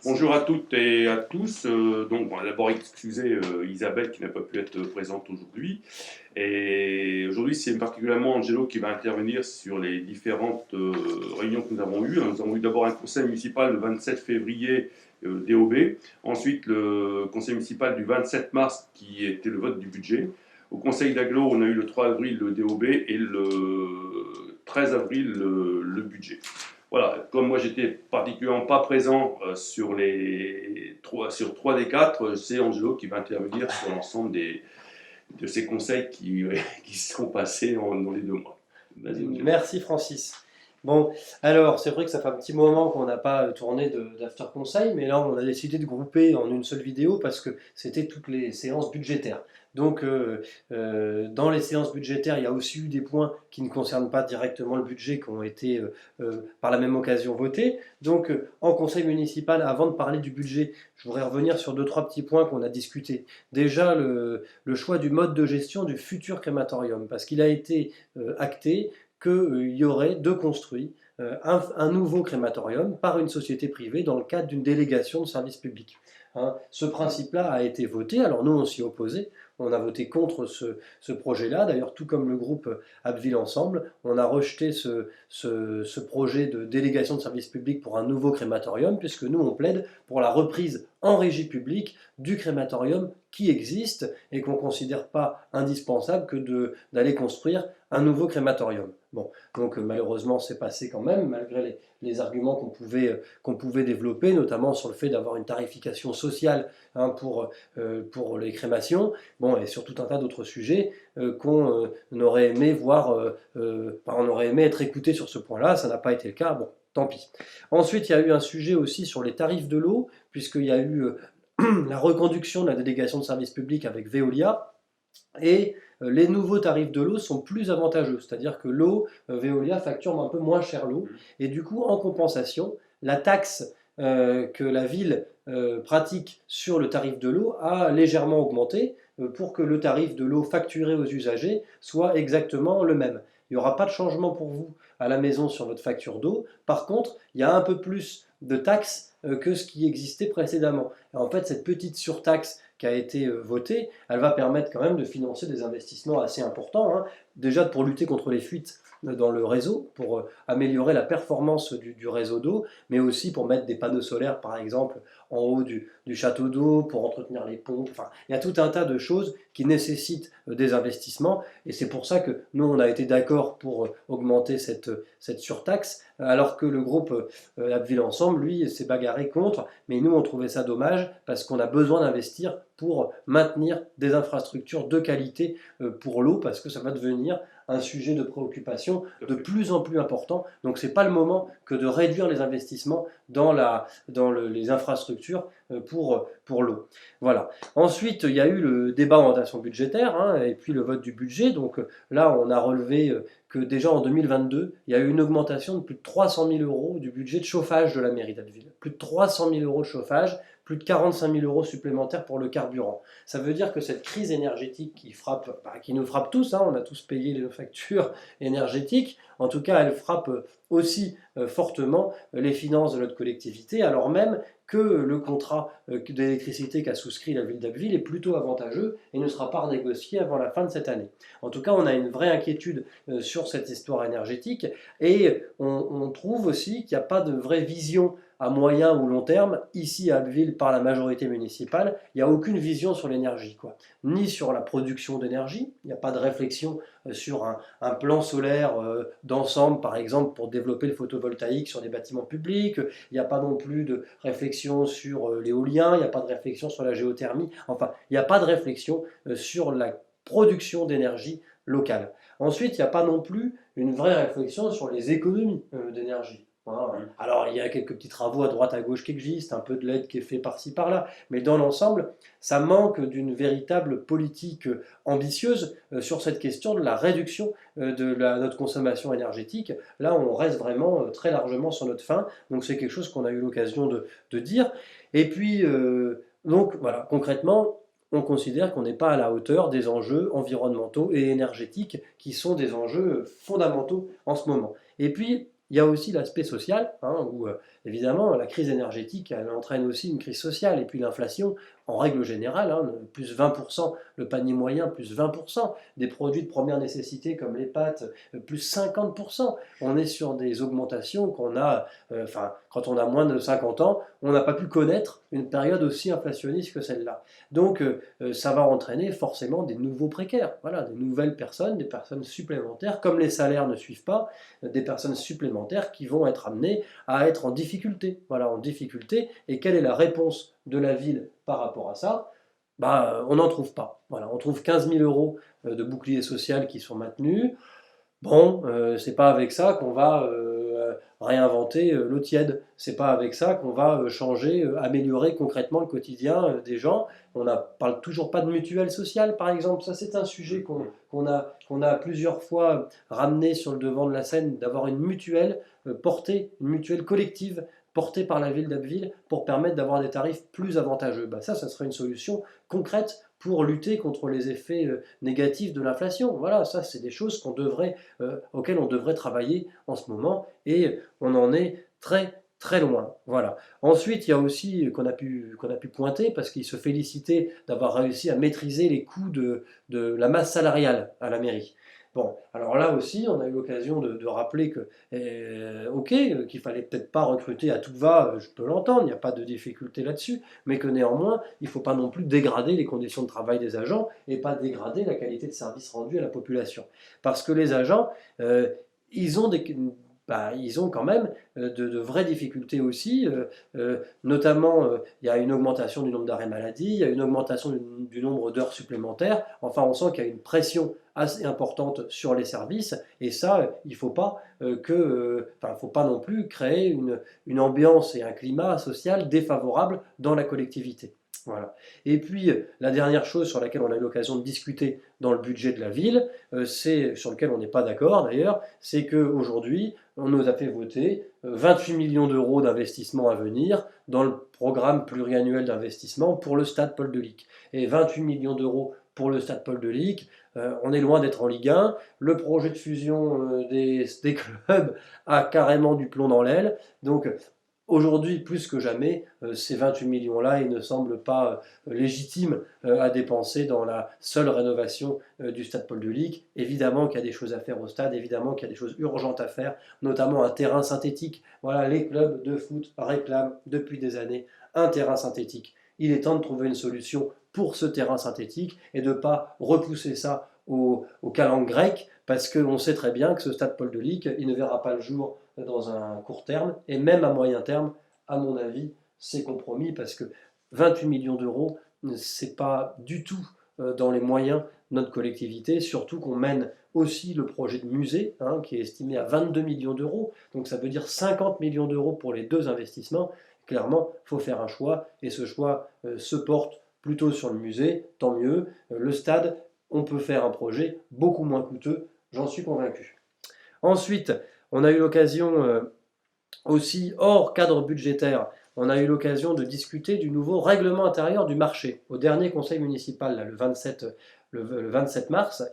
Bonjour à toutes et à tous. On va d'abord excuser Isabelle qui n'a pas pu être présente aujourd'hui. Et aujourd'hui, c'est particulièrement Angelo qui va intervenir sur les différentes réunions que nous avons eues. Nous avons eu d'abord un conseil municipal le 27 février DOB, ensuite le conseil municipal du 27 mars qui était le vote du budget. Au conseil d'agglo, on a eu le 3 avril le DOB et le 13 avril le budget. Voilà, comme moi j'étais particulièrement pas présent sur 3 des 4, c'est Angelo qui va intervenir sur l'ensemble de ces conseils qui sont passés dans les 2 mois. Vas-y, Angelo. Merci Francis. Bon, alors c'est vrai que ça fait un petit moment qu'on n'a pas tourné d'After Conseil, mais là on a décidé de grouper en une seule vidéo parce que c'était toutes les séances budgétaires. Donc dans les séances budgétaires, il y a aussi eu des points qui ne concernent pas directement le budget qui ont été par la même occasion votés. Donc en conseil municipal, avant de parler du budget, je voudrais revenir sur 2-3 petits points qu'on a discutés. Déjà le choix du mode de gestion du futur crématorium, parce qu'il a été acté qu'il y aurait de construit un nouveau crématorium par une société privée dans le cadre d'une délégation de service public. Hein, ce principe-là a été voté, alors nous on s'y opposait, on a voté contre ce projet-là, d'ailleurs tout comme le groupe Abbeville Ensemble, on a rejeté ce projet de délégation de service public pour un nouveau crématorium, puisque nous on plaide pour la reprise en régie publique du crématorium qui existe et qu'on ne considère pas indispensable que d'aller construire un nouveau crématorium. Bon, donc malheureusement c'est passé quand même, malgré les arguments qu'on pouvait développer, notamment sur le fait d'avoir une tarification sociale hein, pour les crémations, bon, et sur tout un tas d'autres sujets qu'on aurait aimé voir, on aurait aimé être écouté sur ce point-là, ça n'a pas été le cas, bon, tant pis. Ensuite, il y a eu un sujet aussi sur les tarifs de l'eau, puisqu'il y a eu la reconduction de la délégation de service public avec Veolia, et les nouveaux tarifs de l'eau sont plus avantageux, c'est-à-dire que l'eau, Veolia facture un peu moins cher l'eau, et du coup, en compensation, la taxe que la ville pratique sur le tarif de l'eau a légèrement augmenté pour que le tarif de l'eau facturé aux usagers soit exactement le même. Il n'y aura pas de changement pour vous à la maison sur votre facture d'eau. Par contre, il y a un peu plus de taxes que ce qui existait précédemment. Et en fait, cette petite surtaxe qui a été votée, elle va permettre quand même de financer des investissements assez importants. Hein. Déjà pour lutter contre les fuites dans le réseau, pour améliorer la performance du réseau d'eau, mais aussi pour mettre des panneaux solaires, par exemple, en haut du château d'eau, pour entretenir les pompes. Enfin, il y a tout un tas de choses qui nécessitent des investissements, et c'est pour ça que nous, on a été d'accord pour augmenter cette surtaxe, alors que le groupe Abbeville Ensemble, lui, s'est bagarré contre, mais nous, on trouvait ça dommage, parce qu'on a besoin d'investir pour maintenir des infrastructures de qualité pour l'eau, parce que ça va devenir un sujet de préoccupation de plus en plus important. Donc ce n'est pas le moment que de réduire les investissements dans les infrastructures pour l'eau. Voilà. Ensuite, il y a eu le débat orientation budgétaire hein, et puis le vote du budget. Donc là, on a relevé que déjà en 2022, il y a eu une augmentation de plus de 300 000 euros du budget de chauffage de la mairie d'Abbeville. Plus de 300 000 euros de chauffage, plus de 45 000 euros supplémentaires pour le carburant. Ça veut dire que cette crise énergétique qui nous frappe tous, hein, on a tous payé les factures énergétiques, en tout cas elle frappe aussi fortement les finances de notre collectivité, alors même que le contrat d'électricité qu'a souscrit la ville d'Abbeville est plutôt avantageux et ne sera pas renégocié avant la fin de cette année. En tout cas, on a une vraie inquiétude sur cette histoire énergétique et on trouve aussi qu'il n'y a pas de vraie vision à moyen ou long terme, ici à Abbeville par la majorité municipale, il n'y a aucune vision sur l'énergie, ni sur la production d'énergie, il n'y a pas de réflexion sur un plan solaire d'ensemble, par exemple, pour développer le photovoltaïque sur des bâtiments publics, il n'y a pas non plus de réflexion sur l'éolien, il n'y a pas de réflexion sur la géothermie, enfin, il n'y a pas de réflexion sur la production d'énergie locale. Ensuite, il n'y a pas non plus une vraie réflexion sur les économies d'énergie. Alors il y a quelques petits travaux à droite à gauche qui existent, un peu de l'aide qui est fait par-ci par-là, mais dans l'ensemble, ça manque d'une véritable politique ambitieuse sur cette question de la réduction de notre consommation énergétique. Là, on reste vraiment très largement sur notre faim, donc c'est quelque chose qu'on a eu l'occasion de dire. Et puis, donc voilà, concrètement, on considère qu'on n'est pas à la hauteur des enjeux environnementaux et énergétiques qui sont des enjeux fondamentaux en ce moment. Et puis, il y a aussi l'aspect social, hein, où évidemment, la crise énergétique, elle entraîne aussi une crise sociale. Et puis l'inflation, en règle générale, hein, plus 20%, le panier moyen, plus 20%, des produits de première nécessité comme les pâtes, plus 50%. On est sur des augmentations qu'on a, quand on a moins de 50 ans, on n'a pas pu connaître une période aussi inflationniste que celle-là. Donc, ça va entraîner forcément des nouveaux précaires, voilà, des nouvelles personnes, des personnes supplémentaires, comme les salaires ne suivent pas, des personnes supplémentaires qui vont être amenées à être en difficulté, voilà, en difficulté. Et quelle est la réponse de la ville par rapport à ça? On n'en trouve pas. Voilà, on trouve 15 000 euros de bouclier social qui sont maintenus. Bon, c'est pas avec ça qu'on va réinventer l'eau tiède. C'est pas avec ça qu'on va changer, améliorer concrètement le quotidien des gens. Parle toujours pas de mutuelle sociale, par exemple. Ça, c'est un sujet qu'on a plusieurs fois ramené sur le devant de la scène, d'avoir une mutuelle portée, une mutuelle collective portée par la ville d'Abbeville pour permettre d'avoir des tarifs plus avantageux. Ça serait une solution concrète pour lutter contre les effets négatifs de l'inflation. Voilà, ça, c'est des choses auxquelles on devrait travailler en ce moment, et on en est très très loin. Voilà. Ensuite, il y a aussi qu'on a pu pointer, parce qu'il se félicitait d'avoir réussi à maîtriser les coûts de la masse salariale à la mairie. Bon, alors là aussi, on a eu l'occasion de rappeler que, qu'il fallait peut-être pas recruter à tout va, je peux l'entendre, il n'y a pas de difficulté là-dessus, mais que néanmoins, il ne faut pas non plus dégrader les conditions de travail des agents et pas dégrader la qualité de service rendu à la population. Parce que les agents, ils ont ils ont quand même de vraies difficultés aussi, notamment il y a une augmentation du nombre d'arrêts maladie, il y a une augmentation du nombre d'heures supplémentaires, enfin on sent qu'il y a une pression assez importante sur les services, et ça, il ne faut pas faut pas non plus créer une ambiance et un climat social défavorable dans la collectivité. Voilà. Et puis, la dernière chose sur laquelle on a eu l'occasion de discuter dans le budget de la ville, c'est sur lequel on n'est pas d'accord d'ailleurs, c'est qu'aujourd'hui, on nous a fait voter 28 millions d'euros d'investissement à venir dans le programme pluriannuel d'investissement pour le stade Paul Delic. Et 28 millions d'euros pour le stade Paul Delic, on est loin d'être en Ligue 1. Le projet de fusion des clubs a carrément du plomb dans l'aile. Donc, aujourd'hui, plus que jamais, ces 28 millions-là, ils ne semblent pas légitimes à dépenser dans la seule rénovation du stade Paul Delic. Évidemment qu'il y a des choses à faire au stade, évidemment qu'il y a des choses urgentes à faire, notamment un terrain synthétique. Voilà, les clubs de foot réclament depuis des années un terrain synthétique. Il est temps de trouver une solution pour ce terrain synthétique et de ne pas repousser ça aux calendes grecques, parce qu'on sait très bien que ce stade Paul Delic, il ne verra pas le jour dans un court terme, et même à moyen terme, à mon avis, c'est compromis, parce que 28 millions d'euros, c'est pas du tout dans les moyens de notre collectivité, surtout qu'on mène aussi le projet de musée, qui est estimé à 22 millions d'euros, donc ça veut dire 50 millions d'euros pour les deux investissements. Clairement, il faut faire un choix, et ce choix se porte plutôt sur le musée, tant mieux. Le stade, on peut faire un projet beaucoup moins coûteux, j'en suis convaincu. Ensuite, on a eu l'occasion aussi, hors cadre budgétaire, on a eu l'occasion de discuter du nouveau règlement intérieur du marché au dernier conseil municipal, là, le 27 mars,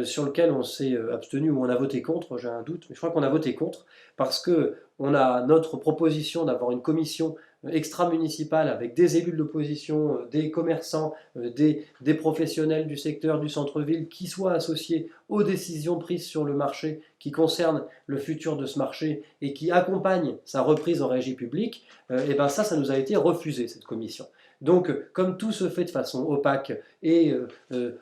sur lequel on s'est abstenu, ou on a voté contre, j'ai un doute, mais je crois qu'on a voté contre, parce que on a notre proposition d'avoir une commission extra-municipale avec des élus de l'opposition, des commerçants, des professionnels du secteur du centre-ville qui soient associés aux décisions prises sur le marché qui concernent le futur de ce marché et qui accompagnent sa reprise en régie publique, et ben ça nous a été refusé, cette commission. Donc, comme tout se fait de façon opaque et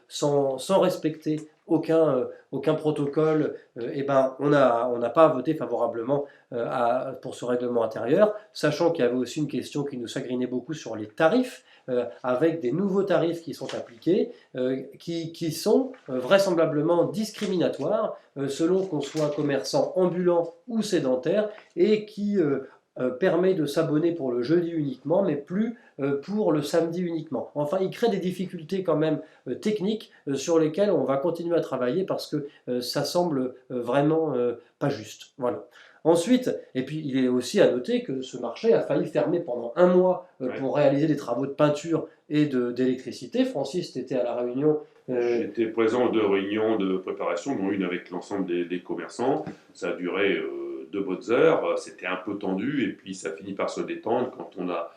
sans respecter aucun protocole, et ben on n'a pas voté favorablement pour ce règlement intérieur, sachant qu'il y avait aussi une question qui nous chagrinait beaucoup sur les tarifs, avec des nouveaux tarifs qui sont appliqués, qui sont vraisemblablement discriminatoires selon qu'on soit commerçant ambulant ou sédentaire, et qui permet de s'abonner pour le jeudi uniquement, mais plus pour le samedi uniquement. Enfin, il crée des difficultés quand même techniques sur lesquelles on va continuer à travailler, parce que ça semble vraiment pas juste. Voilà. Ensuite, et puis il est aussi à noter que ce marché a failli fermer pendant un mois pour réaliser des travaux de peinture et d'électricité. Francis, tu étais à la réunion. J'étais présent à 2 réunions de préparation, dont une avec l'ensemble des commerçants. Ça a duré de bonnes heures. C'était un peu tendu et puis ça finit par se détendre quand on a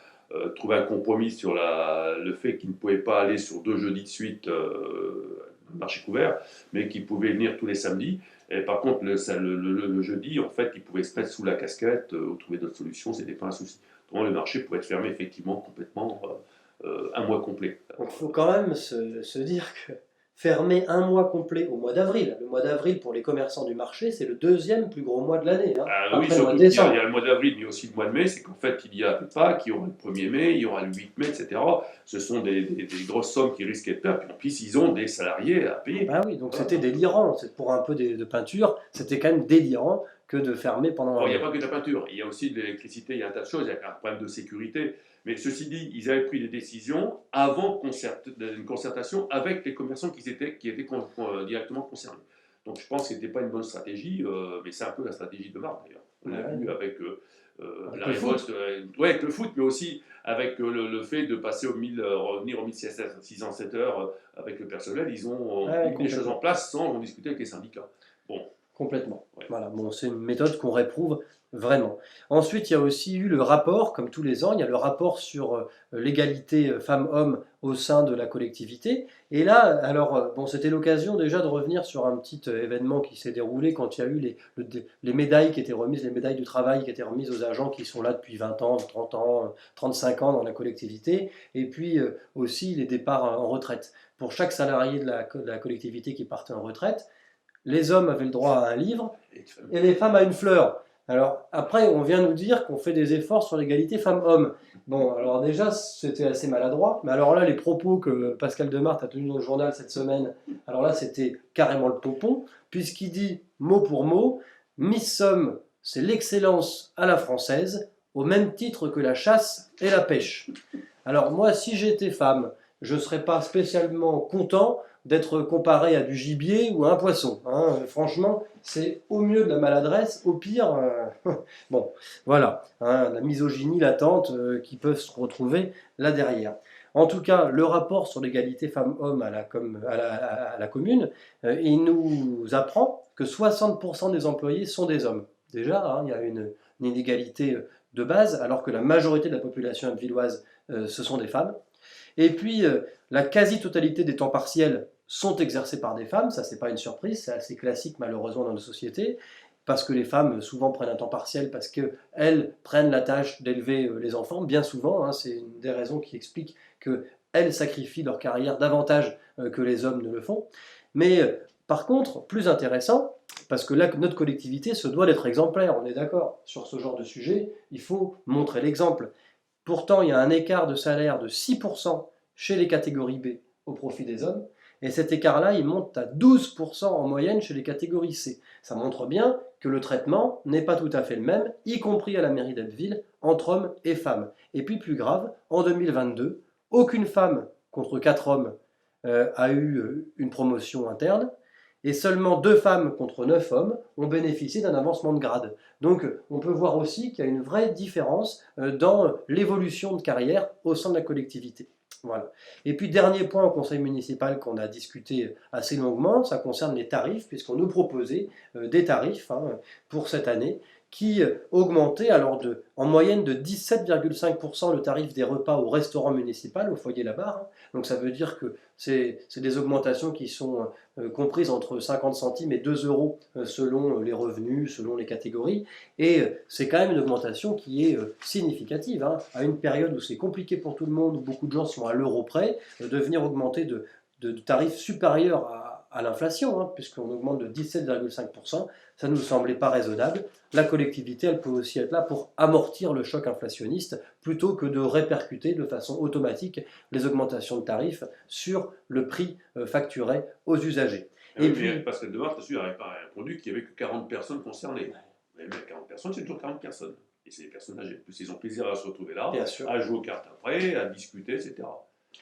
trouvé un compromis sur le fait qu'il ne pouvait pas aller sur 2 jeudis de suite marché couvert, mais qu'il pouvait venir tous les samedis. Et par contre, le jeudi, en fait, il pouvait se mettre sous la casquette ou trouver d'autres solutions, c'était pas un souci. Donc le marché pouvait être fermé effectivement complètement un mois complet. Donc il faut quand même se dire que fermer un mois complet au mois d'avril, le mois d'avril pour les commerçants du marché, c'est le deuxième plus gros mois de l'année, hein, Oui, après le mois surtout de qu'il décembre. y a le mois d'avril, mais aussi le mois de mai, c'est qu'en fait, il y a Pâques, il y aura le 1er mai, il y aura le 8 mai, etc. Ce sont des grosses sommes qui risquent de perdre. En plus, ils ont des salariés à payer. Bah oui, donc c'était délirant. Pour un peu de peinture, c'était quand même délirant que de fermer pendant Bon, un il n'y a mois. pas que de la peinture, il y a aussi de l'électricité, il y a un tas de choses, il y a un problème de sécurité. Mais ceci dit, ils avaient pris des décisions avant une concertation avec les commerçants qui étaient directement concernés. Donc je pense que ce n'était pas une bonne stratégie, mais c'est un peu la stratégie de Marc d'ailleurs. On l'a Ouais. vu avec Avec la le foot. révolte, ouais, avec le foot, mais aussi avec le fait de passer revenir au 1607 heures avec le personnel. Ils ont Ouais, mis des choses complètement. en place sans en discuter avec les syndicats. Bon, Complètement. ouais. Voilà, bon, c'est une méthode qu'on réprouve vraiment. Ensuite, il y a aussi eu le rapport, comme tous les ans, il y a le rapport sur l'égalité femmes-hommes au sein de la collectivité. Et là, alors, bon, c'était l'occasion déjà de revenir sur un petit événement qui s'est déroulé quand il y a eu les médailles qui étaient remises, les médailles du travail qui étaient remises aux agents qui sont là depuis 20 ans, 30 ans, 35 ans dans la collectivité. Et puis aussi les départs en retraite. Pour chaque salarié de la collectivité qui partait en retraite, les hommes avaient le droit à un livre et les femmes à une fleur. Alors après, on vient nous dire qu'on fait des efforts sur l'égalité femmes-hommes. Bon, alors déjà, c'était assez maladroit, mais alors là, les propos que Pascal Demarthe a tenus dans le journal cette semaine, alors là, c'était carrément le popon, puisqu'il dit, mot pour mot, Miss Somme, c'est l'excellence à la française, au même titre que la chasse et la pêche. Alors moi, si j'étais femme, je ne serais pas spécialement content d'être comparé à du gibier ou à un poisson, hein. Franchement, c'est au mieux de la maladresse, au pire, bon, voilà, hein, la misogynie latente qui peut se retrouver là derrière. En tout cas, le rapport sur l'égalité femmes-hommes à la commune, il nous apprend que 60% des employés sont des hommes. Déjà, hein, il y a une inégalité de base, alors que la majorité de la population abbevilloise, ce sont des femmes. Et puis, la quasi-totalité des temps partiels sont exercés par des femmes, ça c'est pas une surprise, c'est assez classique malheureusement dans nos sociétés, parce que les femmes souvent prennent un temps partiel parce qu'elles prennent la tâche d'élever les enfants, bien souvent, hein, c'est une des raisons qui explique qu'elles sacrifient leur carrière davantage que les hommes ne le font. Mais par contre, plus intéressant, parce que là, notre collectivité se doit d'être exemplaire, on est d'accord, sur ce genre de sujet, il faut montrer l'exemple. Pourtant, il y a un écart de salaire de 6% chez les catégories B au profit des hommes, et cet écart-là, il monte à 12% en moyenne chez les catégories C. Ça montre bien que le traitement n'est pas tout à fait le même, y compris à la mairie d'Abbeville, entre hommes et femmes. Et puis plus grave, en 2022, aucune femme contre 4 hommes a eu une promotion interne, et seulement 2 femmes contre 9 hommes ont bénéficié d'un avancement de grade. Donc on peut voir aussi qu'il y a une vraie différence dans l'évolution de carrière au sein de la collectivité. Voilà. Et puis dernier point au conseil municipal qu'on a discuté assez longuement, ça concerne les tarifs, puisqu'on nous proposait des tarifs pour cette année qui augmentaient alors en moyenne de 17,5% le tarif des repas au restaurant municipal, au foyer La Barre. Donc ça veut dire que c'est des augmentations qui sont comprises entre 50 centimes et 2 euros selon les revenus, selon les catégories. Et c'est quand même une augmentation qui est significative, hein. À une période où c'est compliqué pour tout le monde, où beaucoup de gens sont à l'euro près, de venir augmenter de tarifs supérieurs à l'inflation, hein, puisqu'on augmente de 17,5%, ça ne nous semblait pas raisonnable. La collectivité, elle peut aussi être là pour amortir le choc inflationniste, plutôt que de répercuter de façon automatique les augmentations de tarifs sur le prix facturé aux usagers. Et puis, mais Pascal Demarthe, dessus, n'avait pas répondu qu'il n'y avait que 40 personnes concernées. Mais 40 personnes, c'est toujours 40 personnes. Et c'est des personnes âgées. En plus, ils ont plaisir à se retrouver là, à jouer aux cartes après, à discuter, etc.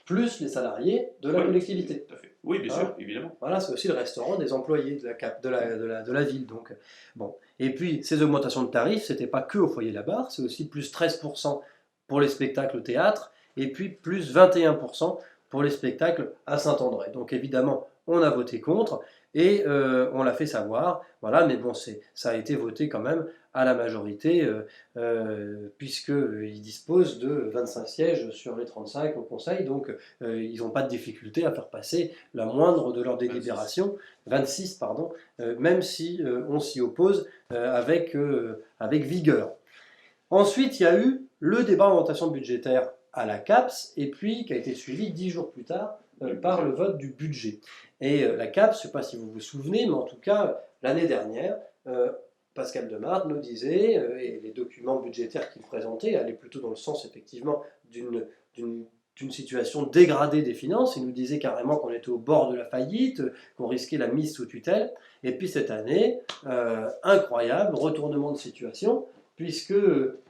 Plus les salariés de la collectivité. Tout à fait. Oui, bien sûr, évidemment. Voilà, c'est aussi le restaurant des employés de la ville. Donc, bon. Et puis, ces augmentations de tarifs, ce n'était pas que au foyer La Barre, c'est aussi plus 13% pour les spectacles au théâtre, et puis plus 21% pour les spectacles à Saint-André. Donc évidemment, on a voté contre, et on l'a fait savoir, voilà, mais bon, ça a été voté quand même à la majorité, puisqu'ils disposent de 25 sièges sur les 35 au Conseil, donc ils n'ont pas de difficulté à faire passer la moindre de leurs délibérations, 26 pardon, même si on s'y oppose avec vigueur. Ensuite, il y a eu le débat d'orientation budgétaire à la CAPES, et puis qui a été suivi 10 jours plus tard par le vote du budget. Et la CAPES, je ne sais pas si vous vous souvenez, mais en tout cas, l'année dernière, Pascal Demart nous disait, et les documents budgétaires qu'il présentait allaient plutôt dans le sens, effectivement, d'une situation dégradée des finances. Il nous disait carrément qu'on était au bord de la faillite, qu'on risquait la mise sous tutelle. Et puis cette année, incroyable, retournement de situation, puisque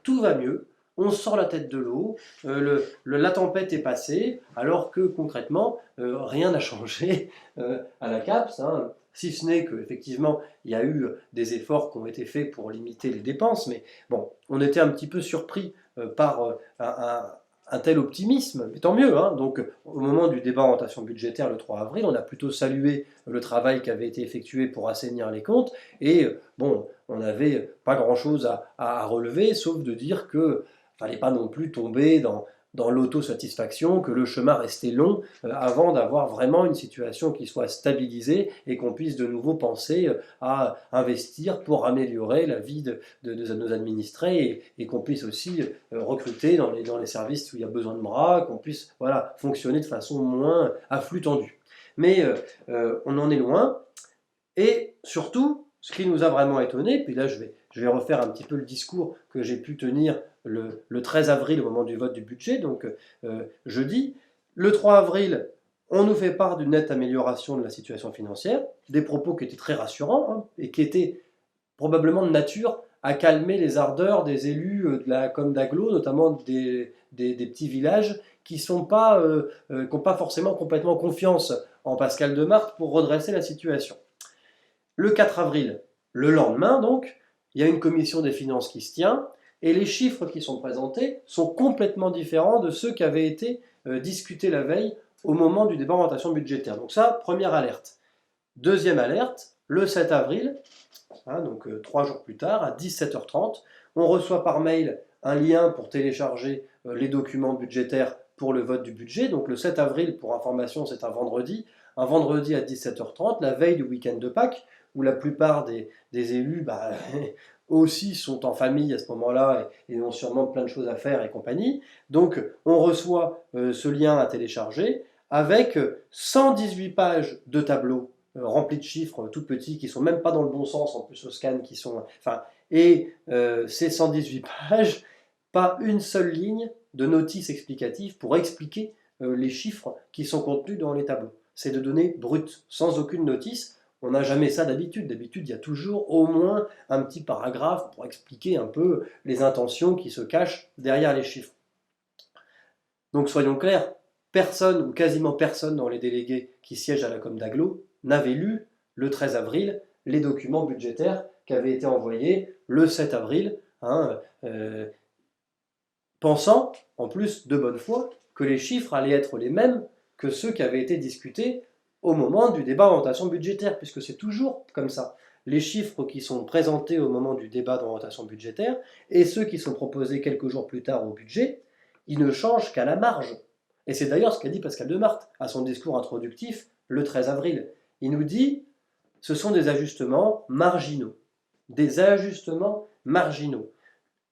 tout va mieux. On sort la tête de l'eau, la tempête est passée, alors que concrètement, rien n'a changé à la CAPES, hein, si ce n'est qu'effectivement, il y a eu des efforts qui ont été faits pour limiter les dépenses, mais bon, on était un petit peu surpris par un tel optimisme, mais tant mieux, hein. Donc, au moment du débat orientation budgétaire le 3 avril, on a plutôt salué le travail qui avait été effectué pour assainir les comptes, et bon, on n'avait pas grand-chose à relever, sauf de dire que fallait pas non plus tomber dans l'autosatisfaction, que le chemin restait long avant d'avoir vraiment une situation qui soit stabilisée et qu'on puisse de nouveau penser à investir pour améliorer la vie de nos administrés et qu'on puisse aussi recruter dans les services où il y a besoin de bras, qu'on puisse voilà, fonctionner de façon moins à flux tendu. Mais on en est loin et surtout, ce qui nous a vraiment étonné, puis là je vais refaire un petit peu le discours que j'ai pu tenir le 13 avril au moment du vote du budget, donc jeudi. Le 3 avril, on nous fait part d'une nette amélioration de la situation financière, des propos qui étaient très rassurants hein, et qui étaient probablement de nature à calmer les ardeurs des élus de la com d'agglo, notamment des petits villages qui n'ont pas forcément complètement confiance en Pascal Demart pour redresser la situation. Le 4 avril, le lendemain donc, il y a une commission des finances qui se tient et les chiffres qui sont présentés sont complètement différents de ceux qui avaient été discutés la veille au moment du débat d'orientation budgétaire. Donc ça, première alerte. Deuxième alerte, le 7 avril, hein, donc 3 jours plus tard, à 17h30, on reçoit par mail un lien pour télécharger les documents budgétaires pour le vote du budget. Donc le 7 avril, pour information, c'est un vendredi à 17h30, la veille du week-end de Pâques, où la plupart des élus aussi sont en famille à ce moment-là et ont sûrement plein de choses à faire et compagnie. Donc on reçoit ce lien à télécharger avec 118 pages de tableaux remplis de chiffres tout petits qui sont même pas dans le bon sens en plus au scan qui sont et ces 118 pages, pas une seule ligne de notice explicative pour expliquer les chiffres qui sont contenus dans les tableaux. C'est de données brutes, sans aucune notice. On n'a jamais ça d'habitude. D'habitude, il y a toujours au moins un petit paragraphe pour expliquer un peu les intentions qui se cachent derrière les chiffres. Donc soyons clairs, personne ou quasiment personne dans les délégués qui siègent à la com d'agglo n'avait lu le 13 avril les documents budgétaires qui avaient été envoyés le 7 avril, pensant, en plus de bonne foi, que les chiffres allaient être les mêmes que ceux qui avaient été discutés au moment du débat d'orientation budgétaire, puisque c'est toujours comme ça. Les chiffres qui sont présentés au moment du débat d'orientation budgétaire et ceux qui sont proposés quelques jours plus tard au budget, ils ne changent qu'à la marge. Et c'est d'ailleurs ce qu'a dit Pascal Demart à son discours introductif le 13 avril. Il nous dit « ce sont des ajustements marginaux ». Des ajustements marginaux.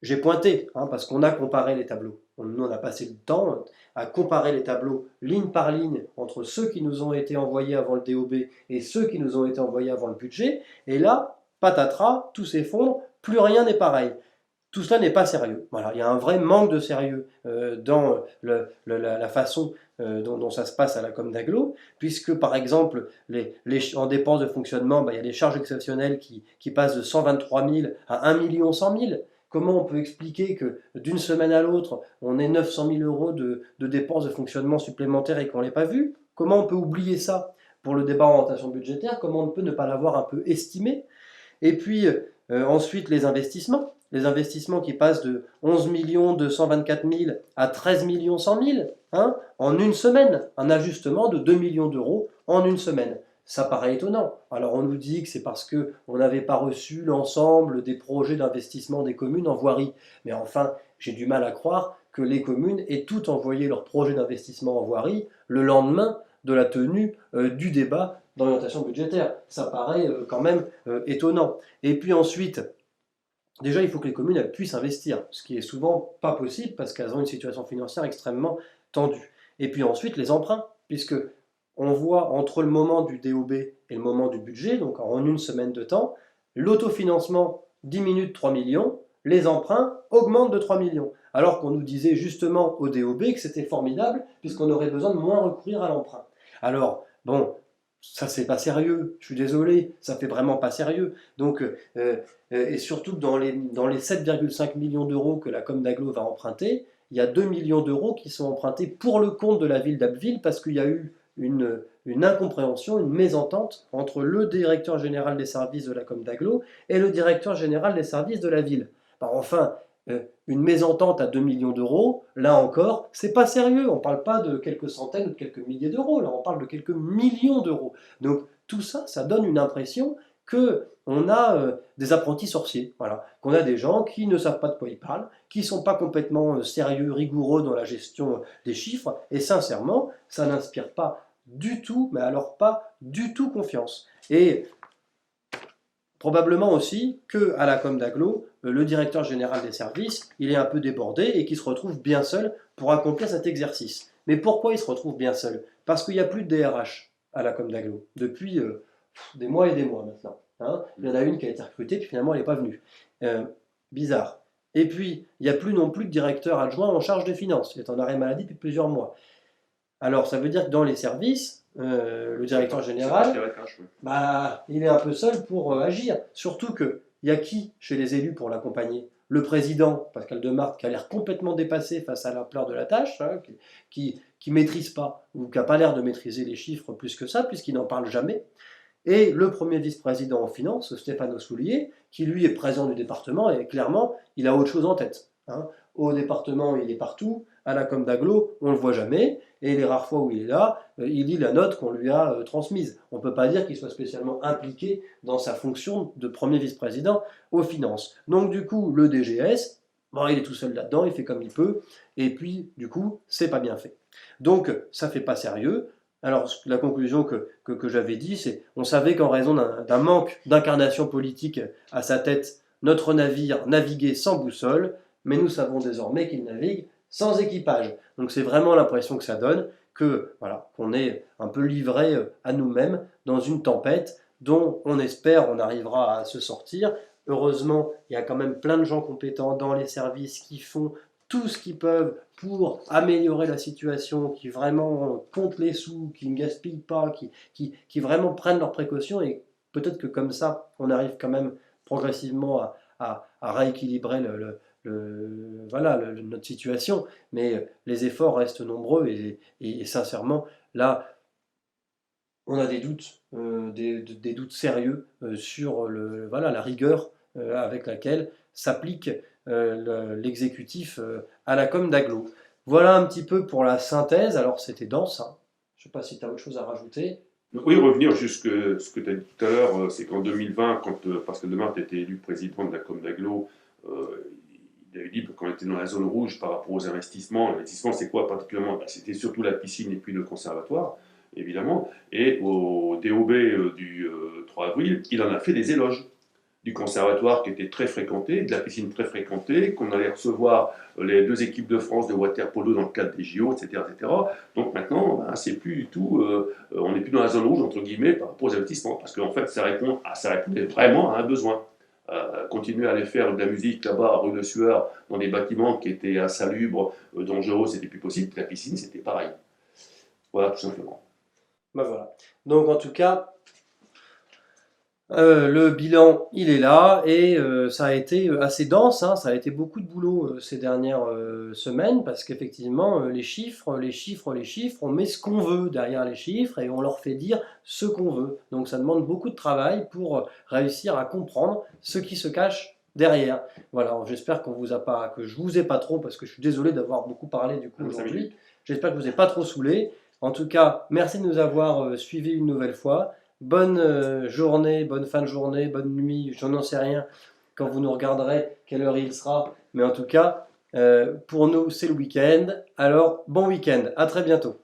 J'ai pointé, parce qu'on a comparé les tableaux. Nous, on a passé le temps à comparer les tableaux ligne par ligne entre ceux qui nous ont été envoyés avant le DOB et ceux qui nous ont été envoyés avant le budget. Et là, patatras, tout s'effondre, plus rien n'est pareil. Tout cela n'est pas sérieux. Voilà, il y a un vrai manque de sérieux dans la façon dont ça se passe à la com d'agglo, puisque par exemple, en dépenses de fonctionnement, il y a des charges exceptionnelles qui passent de 123 000 à 1 100 000. Comment on peut expliquer que d'une semaine à l'autre, on ait 900 000 euros de dépenses de fonctionnement supplémentaires et qu'on ne l'ait pas vu? Comment on peut oublier ça pour le débat d'orientation budgétaire? Comment on peut ne pas l'avoir un peu estimé? Et puis ensuite les investissements qui passent de 11 224 000 à 13 100 000 en une semaine, un ajustement de 2 millions d'euros en une semaine. Ça paraît étonnant. Alors on nous dit que c'est parce qu'on n'avait pas reçu l'ensemble des projets d'investissement des communes en voirie. Mais enfin, j'ai du mal à croire que les communes aient toutes envoyé leurs projets d'investissement en voirie le lendemain de la tenue du débat d'orientation budgétaire. Ça paraît quand même étonnant. Et puis ensuite, déjà, il faut que les communes elles puissent investir, ce qui est souvent pas possible parce qu'elles ont une situation financière extrêmement tendue. Et puis ensuite, les emprunts, puisque on voit entre le moment du DOB et le moment du budget, donc en une semaine de temps, l'autofinancement diminue de 3 millions, les emprunts augmentent de 3 millions. Alors qu'on nous disait justement au DOB que c'était formidable puisqu'on aurait besoin de moins recourir à l'emprunt. Alors, bon, ça c'est pas sérieux, je suis désolé, ça fait vraiment pas sérieux. Donc, et surtout que dans les 7,5 millions d'euros que la Com d'Aglo va emprunter, il y a 2 millions d'euros qui sont empruntés pour le compte de la ville d'Abbeville parce qu'il y a eu une incompréhension, une mésentente entre le directeur général des services de la Com d'Aglo et le directeur général des services de la ville. Enfin, une mésentente à 2 millions d'euros, là encore, c'est pas sérieux. On ne parle pas de quelques centaines ou de quelques milliers d'euros, là on parle de quelques millions d'euros. Donc tout ça, ça donne une impression que on a des apprentis sorciers, voilà, qu'on a des gens qui ne savent pas de quoi ils parlent, qui ne sont pas complètement sérieux, rigoureux dans la gestion des chiffres, et sincèrement, ça n'inspire pas du tout, mais alors pas du tout confiance. Et probablement aussi qu'à la Com d'Aglo, le directeur général des services, il est un peu débordé et qu'il se retrouve bien seul pour accomplir cet exercice. Mais pourquoi il se retrouve bien seul? Parce qu'il n'y a plus de DRH à la Com d'Aglo, depuis des mois et des mois maintenant. Hein. Il y en a une qui a été recrutée, puis finalement elle n'est pas venue. Bizarre. Et puis, il n'y a plus non plus de directeur adjoint en charge des finances. Il est en arrêt maladie depuis plusieurs mois. Alors, ça veut dire que dans les services, le directeur général, bah, il est un peu seul pour agir. Surtout qu'il y a qui chez les élus pour l'accompagner? Le président, Pascal Demarthe, qui a l'air complètement dépassé face à l'ampleur de la tâche, hein, qui maîtrise pas, ou qui n'a pas l'air de maîtriser les chiffres plus que ça, puisqu'il n'en parle jamais. Et le premier vice-président en finance, Stéphane Soulier, qui lui est président du département, et clairement, il a autre chose en tête. Hein. Au département, il est partout, à la Com d'Aglo, on ne le voit jamais, et les rares fois où il est là, il lit la note qu'on lui a transmise. On ne peut pas dire qu'il soit spécialement impliqué dans sa fonction de premier vice-président aux finances. Donc du coup, le DGS, bon, il est tout seul là-dedans, il fait comme il peut, et puis du coup, c'est pas bien fait. Donc ça fait pas sérieux. Alors, la conclusion que j'avais dit, c'est on savait qu'en raison d'un manque d'incarnation politique à sa tête, notre navire naviguait sans boussole, mais nous savons désormais qu'il navigue sans équipage. Donc c'est vraiment l'impression que ça donne, que voilà, qu'on est un peu livré à nous-mêmes dans une tempête dont on espère on arrivera à se sortir. Heureusement, il y a quand même plein de gens compétents dans les services qui font tout ce qu'ils peuvent pour améliorer la situation, qui vraiment comptent les sous, qui ne gaspillent pas, qui vraiment prennent leurs précautions, et peut-être que comme ça, on arrive quand même progressivement à rééquilibrer notre situation, mais les efforts restent nombreux et sincèrement, là, on a des doutes, des doutes sérieux sur la rigueur avec laquelle s'applique l'exécutif à la Com d'Aglo. Voilà un petit peu pour la synthèse. Alors c'était dense, hein. Je ne sais pas si tu as autre chose à rajouter. Oui, revenir jusque ce que tu as dit tout à l'heure, c'est qu'en 2020, quand Pascal Demarthe était élu président de la Com d'Aglo, il avait dit qu'on était dans la zone rouge par rapport aux investissements. L'investissement, c'est quoi particulièrement? C'était surtout la piscine et puis le conservatoire, évidemment. Et au DOB du 3 avril, il en a fait des éloges du conservatoire qui était très fréquenté, de la piscine très fréquentée, qu'on allait recevoir les deux équipes de France de water-polo dans le cadre des JO, etc. etc. Donc maintenant, ben, c'est plus du tout, on n'est plus dans la zone rouge, entre guillemets, par rapport aux investissements, parce qu'en fait, ça répondait vraiment à un besoin. Continuer à aller faire de la musique là-bas, rue de Sueur, dans des bâtiments qui étaient insalubres, dangereux, c'était plus possible. La piscine, c'était pareil. Voilà, tout simplement. Ben voilà. Donc en tout cas, le bilan, il est là et ça a été assez dense, hein, ça a été beaucoup de boulot ces dernières semaines parce qu'effectivement, les chiffres, on met ce qu'on veut derrière les chiffres et on leur fait dire ce qu'on veut. Donc ça demande beaucoup de travail pour réussir à comprendre ce qui se cache derrière. Voilà, j'espère que je vous ai pas trop, parce que je suis désolé d'avoir beaucoup parlé du coup aujourd'hui. J'espère que je vous ai pas trop saoulé. En tout cas, merci de nous avoir suivis une nouvelle fois. bonne journée, bonne fin de journée, bonne nuit, je n'en sais rien quand vous nous regarderez, quelle heure il sera. Mais en tout cas, pour nous, c'est le week-end. Alors, bon week-end, à très bientôt.